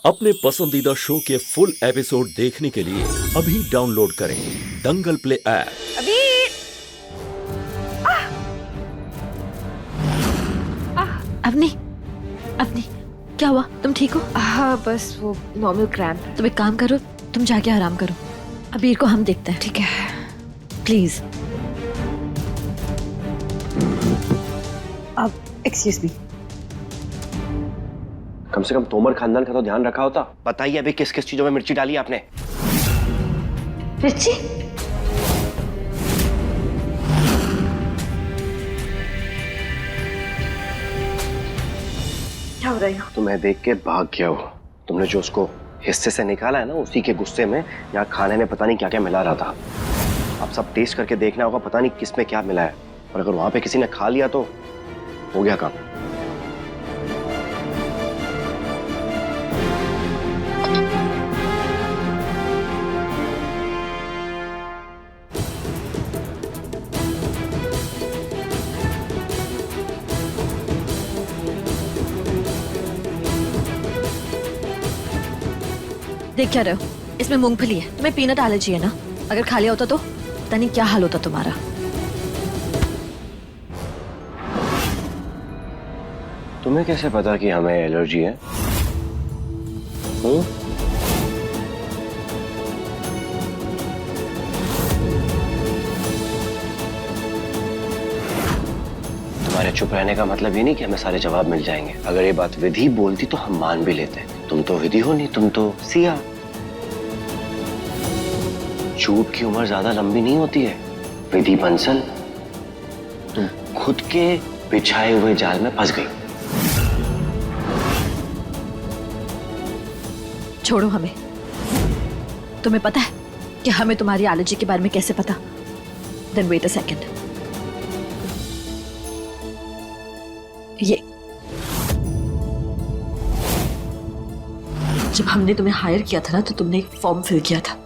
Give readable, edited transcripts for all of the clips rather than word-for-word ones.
अपने पसंदीदा शो के फुल एपिसोड देखने के लिए अभी डाउनलोड करें दंगल प्ले ऐप। अबीर! अवनी, अवनी, क्या हुआ? तुम ठीक हो? हाँ, बस वो नॉर्मल क्रैम्प। तुम एक काम करो, तुम जाके आराम करो। अबीर को हम देखते हैं। ठीक है, प्लीज। अब एक्सक्यूज मी। कम से कम तोमर खानदान का तो ध्यान रखा होता। बताइए अभी किस किस चीजों में मिर्ची डाली आपने? मिर्ची? क्या हो रही हो? तुम्हें देख के भाग गया हो। तुमने जो उसको हिस्से से निकाला है ना, उसी के गुस्से में यहाँ खाने में पता नहीं क्या क्या मिला रहा था। अब सब टेस्ट करके देखना होगा, पता नहीं किस में क्या मिला है। और अगर वहां पे किसी ने खा लिया तो हो गया काम। देख क्या रहे हो? इसमें मूंगफली है। तुम्हें पीनट एलर्जी है ना? अगर खा लिया होता तो पता नहीं क्या हाल होता तुम्हारा। तुम्हें कैसे पता कि हमें एलर्जी है? तुम्हारे चुप रहने का मतलब ये नहीं कि हमें सारे जवाब मिल जाएंगे। अगर ये बात विधि बोलती तो हम मान भी लेते। तुम तो विधि हो नहीं, तुम तो सिया। झूठ की उम्र ज्यादा लंबी नहीं होती है विधि बंसल। तुम खुद के बिछाए हुए जाल में फंस गई। छोड़ो हमें। तुम्हें पता है कि हमें तुम्हारी एलर्जी के बारे में कैसे पता? Then wait a second. ये जब हमने तुम्हें हायर किया था ना, तो तुमने एक फॉर्म फिल किया था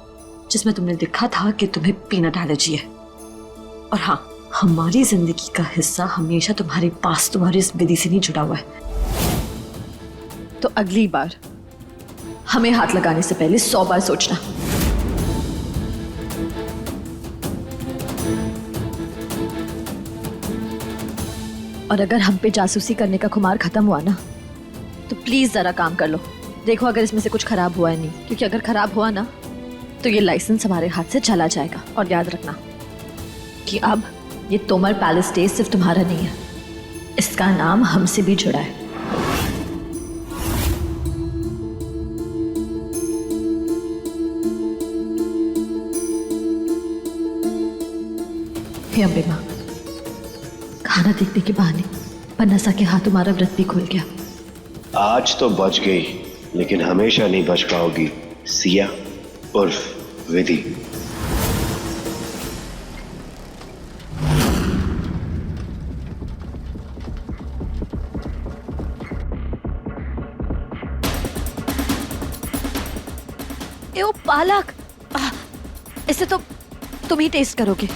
जिसमें तुमने लिखा था कि तुम्हें पीनट एलर्जी है। और हाँ, हमारी जिंदगी का हिस्सा हमेशा तुम्हारे पास, तुम्हारी इस विधि से नहीं जुड़ा हुआ है। तो अगली बार हमें हाथ लगाने से पहले 100 बार सोचना। और अगर हम पे जासूसी करने का खुमार खत्म हुआ ना, तो प्लीज जरा काम कर लो। देखो अगर इसमें से कुछ खराब हुआ है नहीं, क्योंकि अगर खराब हुआ ना तो ये लाइसेंस हमारे हाथ से चला जाएगा। और याद रखना कि अब ये तोमर पैलेस डे सिर्फ तुम्हारा नहीं है, इसका नाम हमसे भी जुड़ा है। हे अम्बे मां, खाना देखने के बहाने पन्नसा के हाथ तुम्हारा व्रत भी खुल गया। आज तो बच गई, लेकिन हमेशा नहीं बच पाओगी सिया उर्फ विधि। ए पालक, इसे तो तुम ही टेस्ट करोगे।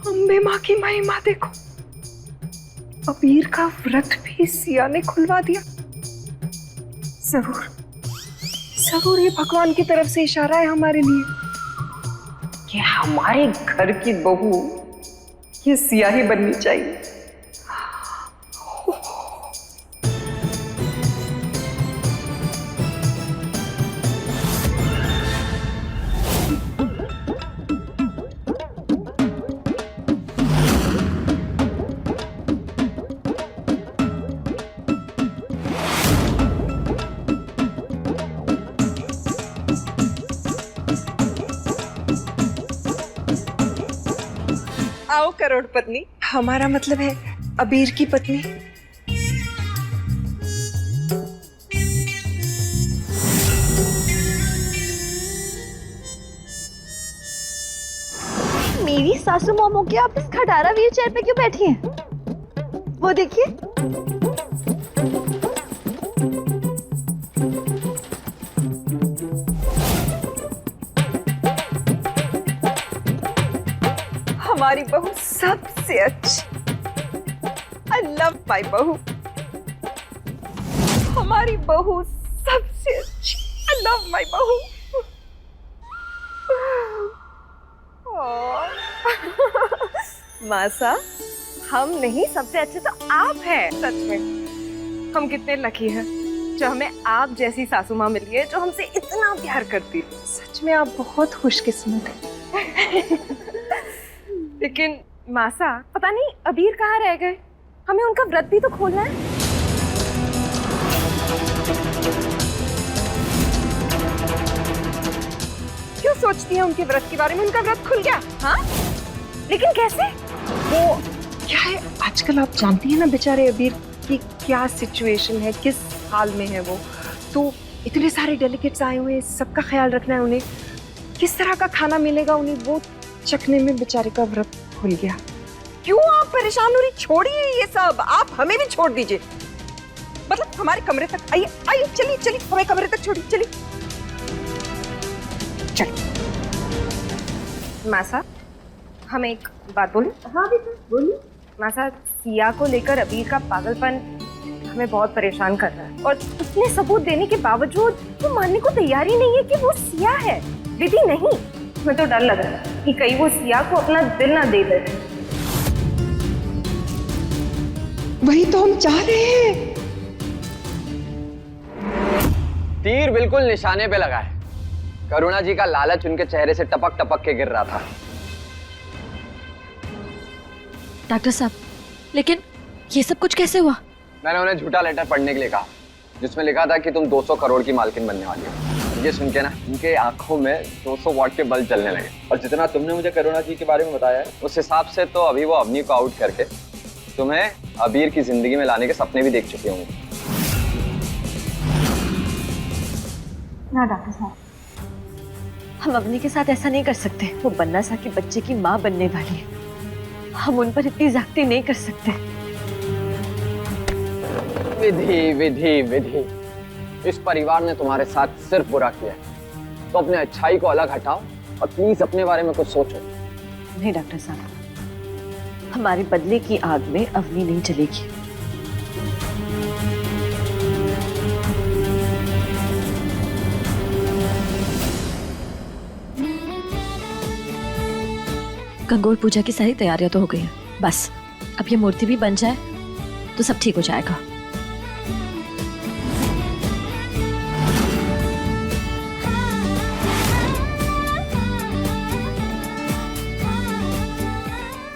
अम्बे माँ की महिमा देखो, अबीर का व्रत भी सिया ने खुलवा दिया। जरूर जरूर ये भगवान की तरफ से इशारा है हमारे लिए कि हमारे घर की बहू ये सिया ही बननी चाहिए। आओ करोड़पत्नी, हमारा मतलब है अबीर की पत्नी। मेरी सासू मोमो के आप इस खटारा व्हील चेयर पे क्यों बैठी हैं? वो देखिए। हमारी बहू सबसे अच्छी। आई लव माई बहू। हमारी बहू सबसे अच्छी। आई लव माई बहू। मासा, हम नहीं सबसे अच्छे तो आप हैं। सच में हम कितने लकी हैं जो हमें आप जैसी सासू माँ मिली है जो हमसे इतना प्यार करती है। सच में आप बहुत खुशकिस्मत हैं। लेकिन मासा, पता नहीं अबीर कहाँ रह गए? हमें उनका व्रत भी तो खोलना है। क्यों सोचती है उनके व्रत के बारे में? उनका व्रत खुल गया। हाँ, लेकिन कैसे? वो क्या है, आजकल आप जानती हैं ना बेचारे अबीर की क्या सिचुएशन है, किस हाल में है वो। तो इतने सारे डेलीगेट्स आए हुए हैं, सबका ख्याल रखना है उन्हें, किस तरह का खाना मिलेगा उन्हें, वो चखने में बेचारे का व्रत खुल गया। क्यों आप परेशान हो रही? छोड़िए ये सब, आप हमें भी छोड़ दीजिए। मतलब हमारे कमरे तक आइए, आइए, चलिए चलिए, हमें कमरे तक छोड़िए, चलिए चलिए। मासा, हम एक बात बोलें? हाँ बेटा बोलिए। मासा, सिया को लेकर अबीर का पागलपन हमें बहुत परेशान कर रहा है, और उसने सबूत देने के बावजूद वो मानने को तैयार ही नहीं है कि वो सिया है, विधि नहीं। हमें तो डर लग रहा है कि कहीं वो सिया को अपना दिल ना दे दे। वही तो हम चाह रहे हैं। तीर बिल्कुल निशाने पे लगा है। करुणा जी का लालच उनके चेहरे से टपक टपक के गिर रहा था। डॉक्टर साहब, लेकिन ये सब कुछ कैसे हुआ? मैंने उन्हें झूठा लेटर पढ़ने के लिए कहा जिसमें लिखा था कि तुम 200 करोड़ की मालकिन बनने वाली हो। ये सुन के ना उनके आंखों में 200 वॉट के बल्ब चलने लगे। और जितना तुमने मुझे करुणा जी के बारे में बताया है उस हिसाब से तो अभी वो अवनी को आउट करके तुम्हें अबीर की जिंदगी में लाने के सपने भी देख चुके होंगे। ना डॉक्टर साहब, हम अवनी के साथ ऐसा नहीं कर सकते। वो बन्ना सा के बच्चे की माँ बनने वाली है, हम उन पर इतनी ज्यादती नहीं कर सकते। विधि विधि विधि, इस परिवार ने तुम्हारे साथ सिर्फ बुरा किया है, तो अपने अच्छाई को अलग हटाओ और प्लीज अपने बारे में कुछ सोचो। नहीं डॉक्टर साहब, हमारे बदले की आग में अवनी नहीं जलेगी। गंगोर पूजा की सारी तैयारियां तो हो गई हैं, बस अब ये मूर्ति भी बन जाए तो सब ठीक हो जाएगा।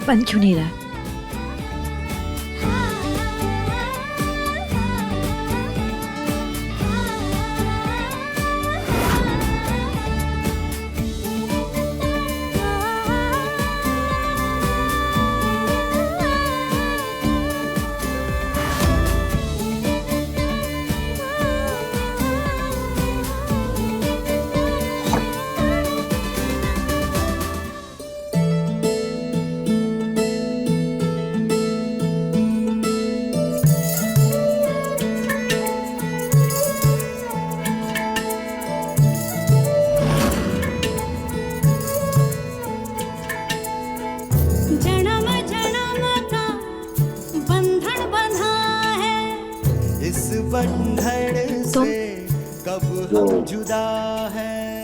बन क्यों नहीं रहा है? बंधन से कब हम जुदा हैं।